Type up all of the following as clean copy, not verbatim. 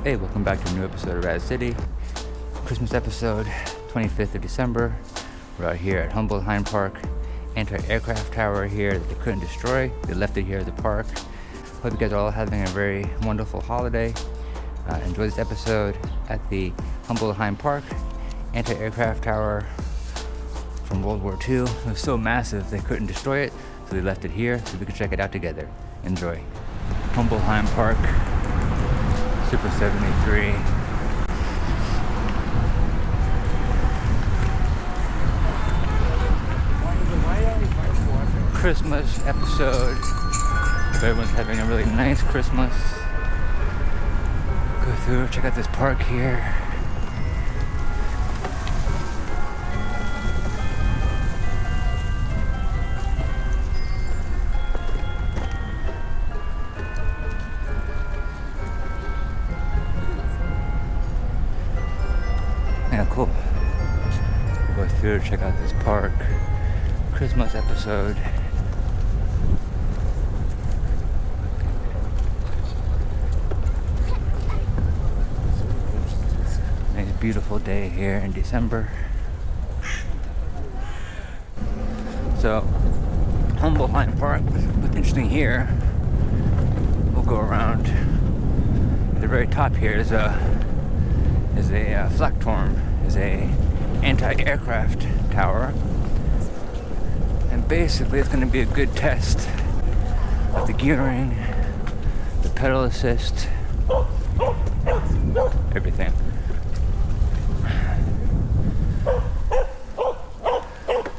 Hey, welcome back to a new episode of Rad City. Christmas episode, 25th of December. We're out here at Humboldthain Park. Anti-Aircraft Tower here that they couldn't destroy. They left it here at the park. Hope you guys are all having a very wonderful holiday. Enjoy this episode at the Humboldthain Park. Anti-Aircraft Tower from World War II. It was so massive they couldn't destroy it, so they left it here so we could check it out together. Enjoy. Humboldthain Park. Super73. Christmas episode. Hope everyone's having a really nice Christmas. Go through, check out this park here. Yeah, cool. We'll go through, check out this park. Christmas episode. Nice beautiful day here in December. So, Humboldthain Park. What's interesting here, we'll go around. At the very top here is a flak is a anti-aircraft tower, and basically it's going to be a good test of the gearing, the pedal assist, everything.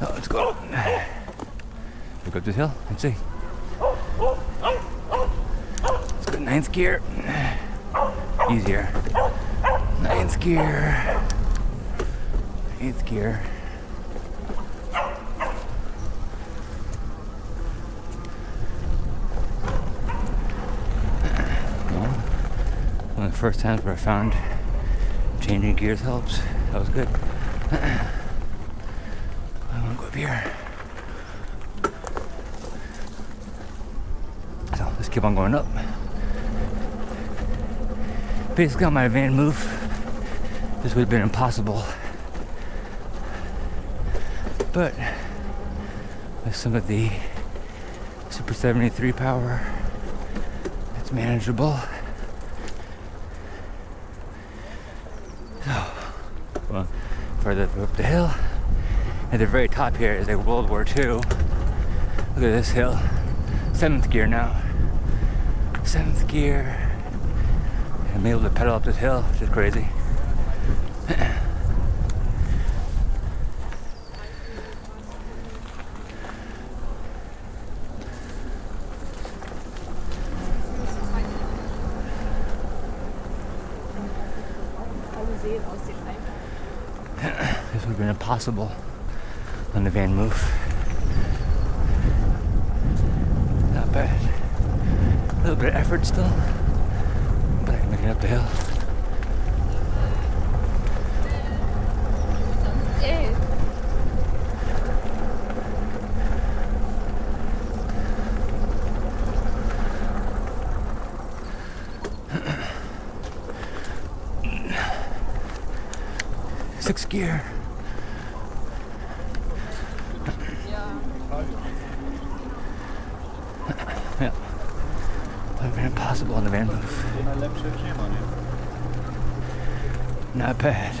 So let's go. Look up this hill and see. Let's go 9th gear. Easier. 9th gear. 8th gear. Well, one of the first times where I found changing gears helps. That was good. I want to go up here. So let's keep on going up. Basically on my van move, this would have been impossible. But with some of the Super73 power, it's manageable. So, well, further up the hill, at the very top here is a World War II. Look at this hill. 7th gear now. 7th gear. I'm able to pedal up this hill, which is crazy. This would have been impossible on the van move. Not bad. A little bit of effort still, but I can make it up the hill. Sixth gear. Yeah. Would have been impossible on the van move. Not bad.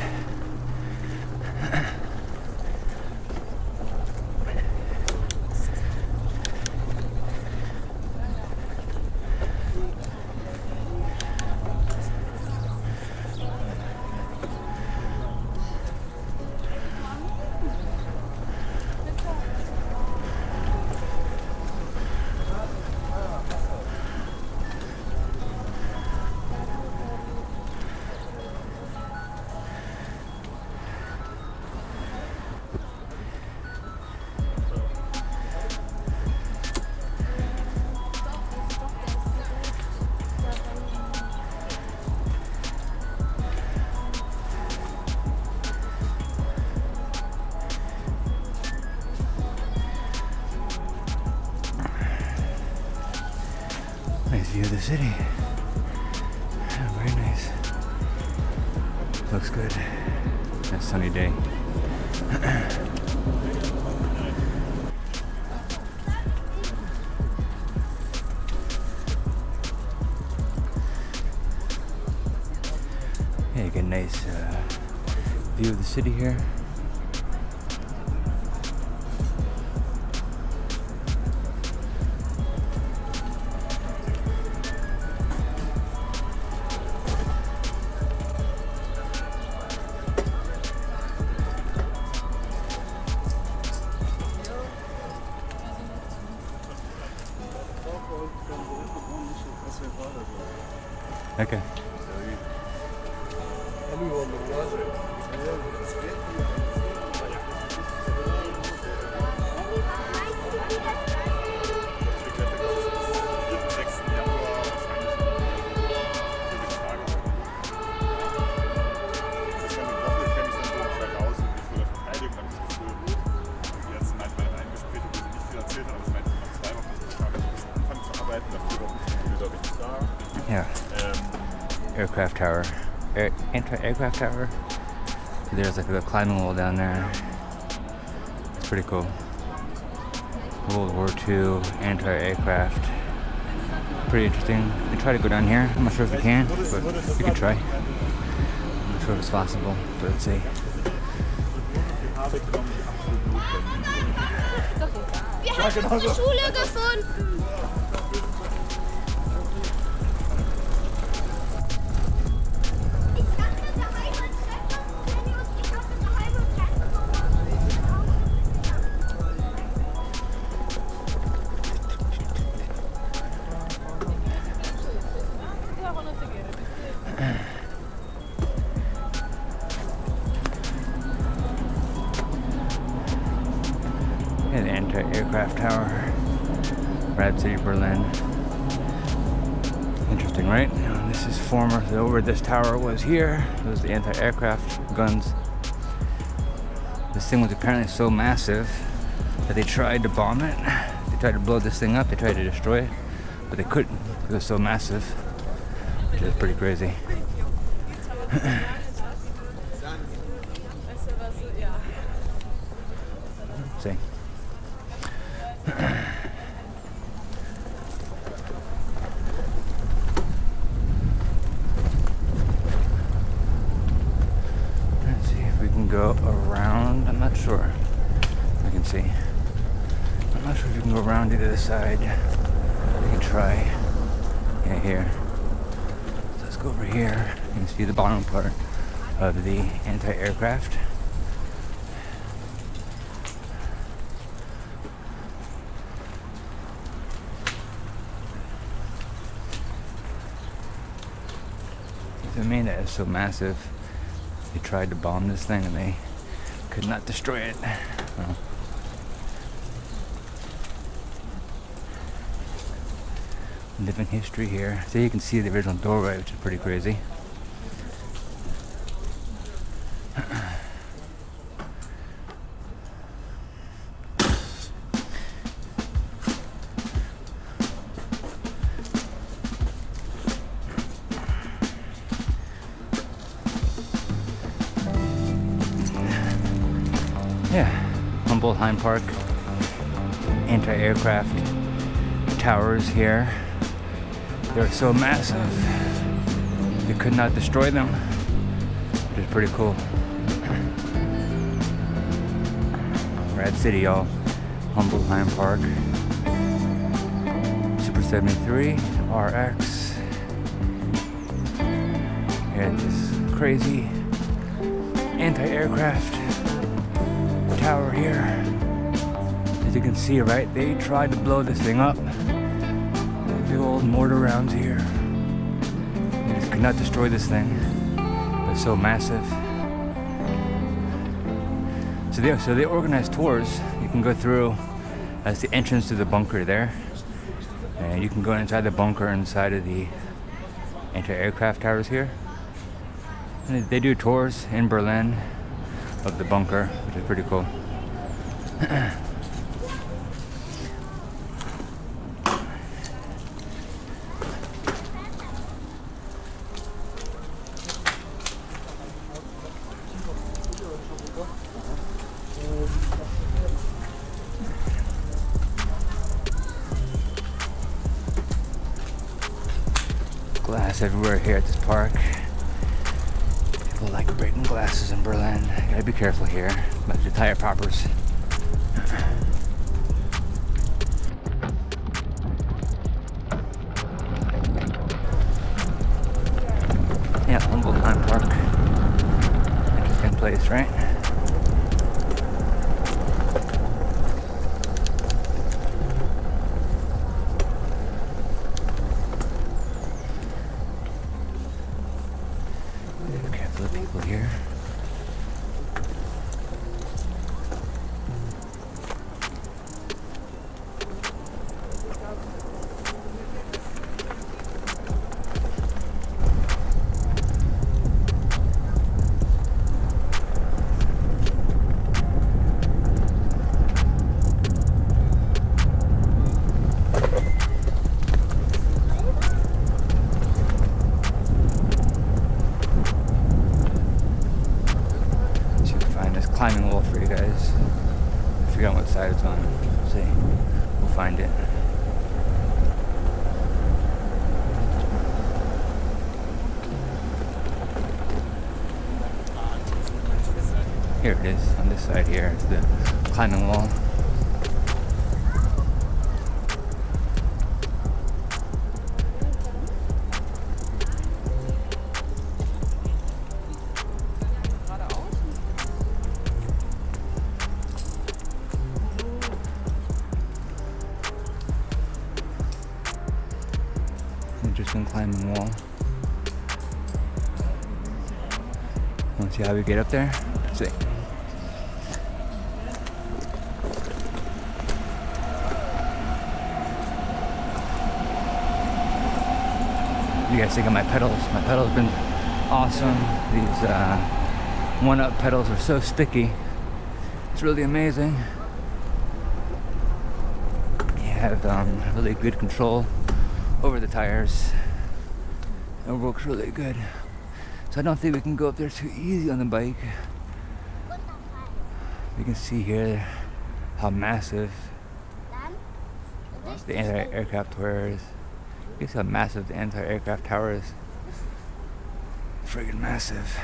Nice view of the city. Yeah, very nice. Looks good. Nice sunny day. Yeah, you get a nice view of the city here. Okay. Yeah. Aircraft tower. Anti-aircraft tower. There's like a climbing wall down there. It's pretty cool. World War II anti-aircraft. Pretty interesting. You try to go down here. I'm not sure if you can, but you can try. I'm not sure if it's possible, but let's see. Wir haben unsere Schule gefunden. An anti-aircraft tower, Rad City, Berlin. Interesting, right? This is former, so where this tower was here, it was the anti-aircraft guns. This thing was apparently so massive that they tried to bomb it. They tried to blow this thing up, they tried to destroy it, but they couldn't because it was so massive, which is pretty crazy. See. Let's see if we can go around. I'm not sure. We can see. I'm not sure if you can go around to the other side. We can try. Yeah, here. So let's go over here. You can see the bottom part of the anti-aircraft. I mean, that is so massive. They tried to bomb this thing and they could not destroy it. Well, living history here. So you can see the original doorway, which is pretty crazy. Yeah, Humboldthain Park, anti-aircraft towers here. They're so massive, they could not destroy them, which is pretty cool. Rad City, y'all. Humboldthain Park. Super73, RX. Yeah, this crazy anti-aircraft tower here. As you can see, right, they tried to blow this thing up. Big old mortar rounds here. They just could not destroy this thing. It's so massive. So they organize tours. You can go through. That's the entrance to the bunker there, and you can go inside the bunker inside of the anti-aircraft towers here. And they do tours in Berlin of the bunker, which is pretty cool. glass everywhere here at this park. People like breaking glasses in Berlin. You gotta be careful here about the tire poppers. Yeah, Humboldthain Park. Interesting place, right? Be careful of people here. Climbing wall for you guys. I forgot what side it's on. See, we'll find it. Here it is on this side here. It's the climbing wall. Interesting climbing wall. Want to see how we get up there? Let's see. You guys think of my pedals? My pedals have been awesome. These one-up pedals are so sticky. It's really amazing. You have really good control over the tires. It works really good. So I don't think we can go up there too easy on the bike. You can see here how massive the anti-aircraft tower is. You can see how massive the anti-aircraft tower is. Friggin' massive.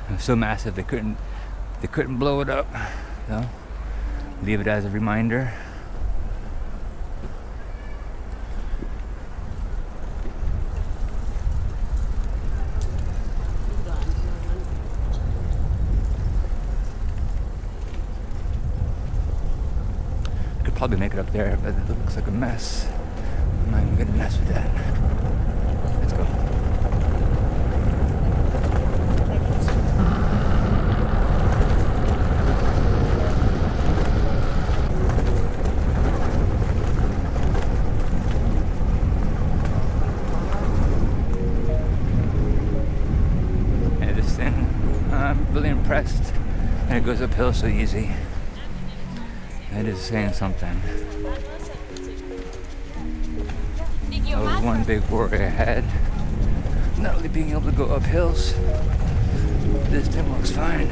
It was so massive they couldn't blow it up. So leave it as a reminder. Probably make it up there, but it looks like a mess. I'm not even gonna mess with that. Let's go. And this thing, I'm really impressed. And it goes uphill so easy. It is saying something. That was one big worry I had. Not really being able to go up hills. This thing looks fine.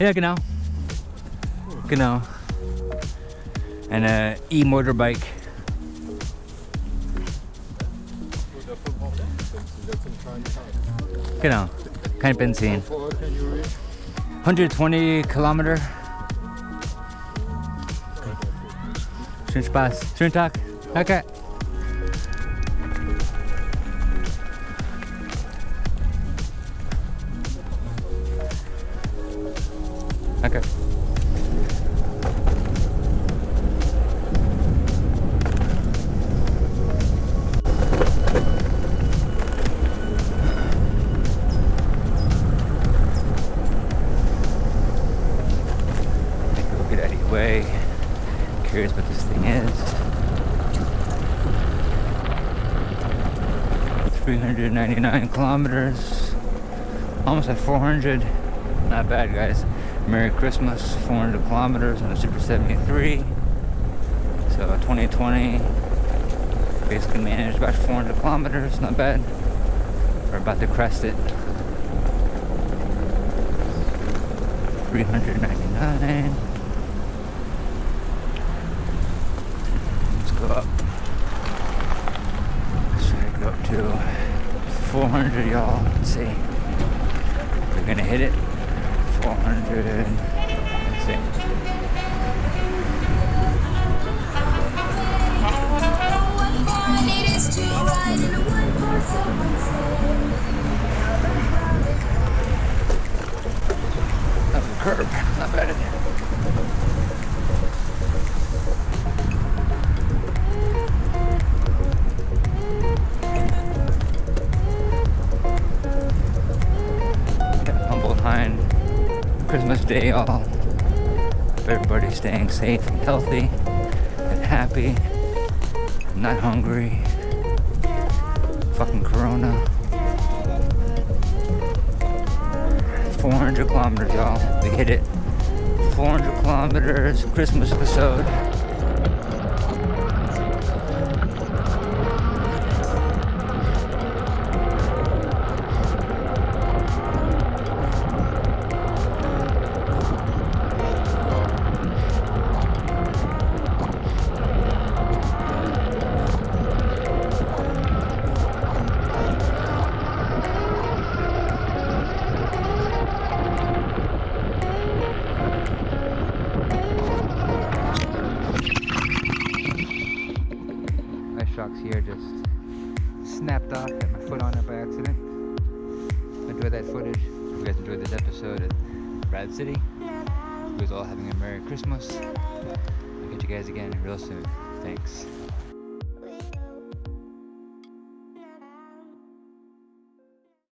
Ja, genau. Genau. Eine E-Motorbike. Genau. Kein Benzin. 120 Kilometer. Schönen Spaß. Schönen Tag. Okay. Okay. 399 kilometers. Almost at 400. Not bad, guys. Merry Christmas. 400 kilometers on the Super73. So 2020 basically managed about 400 kilometers. Not bad. We're about to crest it. 399. Let's go up. Let's try to go up to 400, y'all. Let's see. We're gonna hit it. 400. Let's see. That's a curve. Not bad. Humboldthain Christmas Day, y'all. Hope everybody's staying safe and healthy and happy. Not hungry. Fucking Corona. 400 kilometers, y'all. We hit it. 400 kilometers. Christmas episode. Shocks here just snapped off, got my foot on it by accident. Enjoy that footage. Hope you guys enjoyed this episode of Rad City. You guys all having a Merry Christmas. I'll catch you guys again real soon. Thanks.